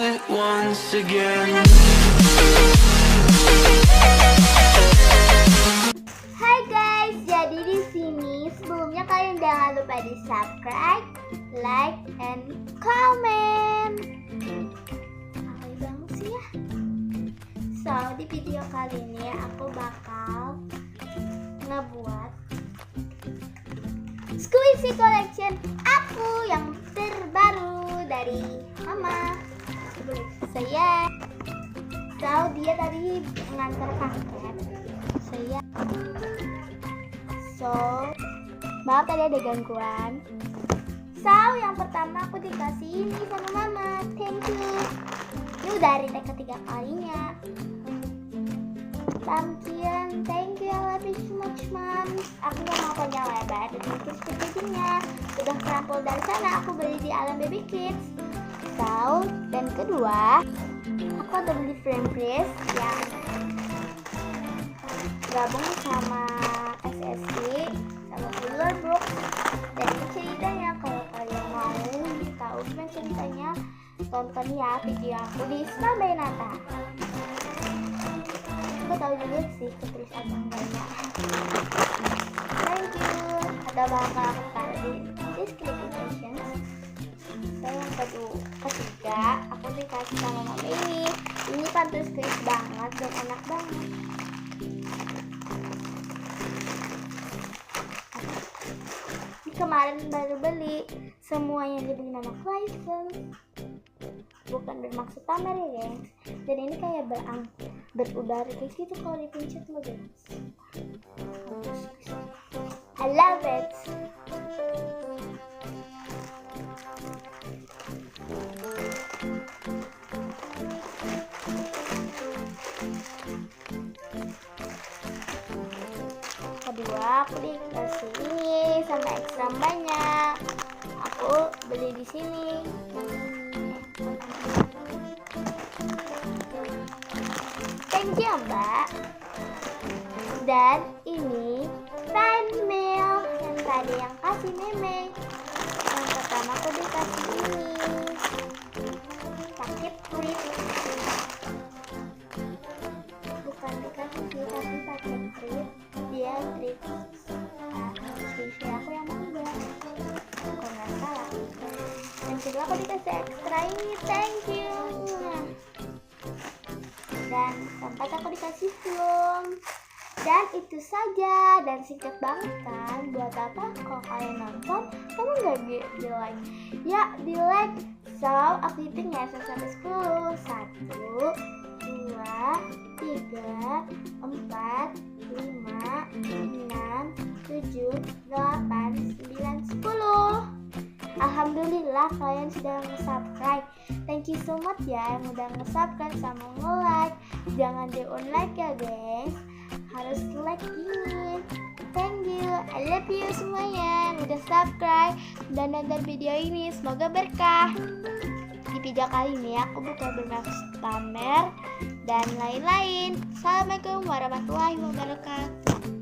it once again. Hai guys, jadi di sini sebelumnya kalian jangan lupa di subscribe, like, and comment. Alay banget sih ya. So di video kali ini aku bakal ngebuat Squishy collection aku yang terbaru dari Mama. Saya dia tadi mengantar paket. Maaf tadi ada gangguan. Yang pertama aku dikasih ini sama Mama. Thank you. Ini udah hari ketiga kalinya. Thank you, I love you so much, Mom. Aku gak mau panjang lebar dan bikin packagingnya. Udah kerampul dari sana, aku beli di Alam Baby Kids. Dan kedua, aku ada beli frame brace yang gabung sama SSI sama Fuller Book. Dan ini ceritanya, kalau kalian mau tahu gimana ceritanya, tonton ya video aku di Small Benata. Aku tahu juga sih ketulis apa enggaknya. Thank you. Ada bakal aku taruh di description. Yang ketiga, aku dikasih sama Mama ini. Ini pantus kris banget dan enak banget. Ini kemarin baru beli. Semua yang dibeli nama license. Bukan bermaksud pamer ya guys. Dan ini kayak berudara kayak gitu kalau dipencet lo guys. I love it. Kedua, aku dikasih ini sama ekstra banyak. Aku beli di sini. Thank you, Mbak. Dan ini fan mail yang tadi yang kasih Meme. Yang pertama aku dikasih ini paket clip. Bukan dikasih sih, tapi paket clip. Dia clip Squishy aku yang mangga. Kalau nggak salah. Dan kedua aku dikasih ekstra ini. Thank you. Dan keempat aku dikasih film. Dan itu saja. Dan singkat banget kan. Buat apa kalau kalian nonton kamu nggak di like? Ya di like. So aku hitung ya 1 sampai 10. 1, 2, 3, 4, 5, 6, 7, 8, 9, 10. Alhamdulillah kalian sudah nge-subscribe. Thank you so much ya yang udah nge-subscribe sama nge-like. Jangan di-unlike ya guys. Harus like ini. Thank you. I love you semuanya yang udah subscribe dan nonton video ini. Semoga berkah. Di video kali ini aku bukan bermaksud pamer dan lain-lain. Assalamualaikum warahmatullahi wabarakatuh.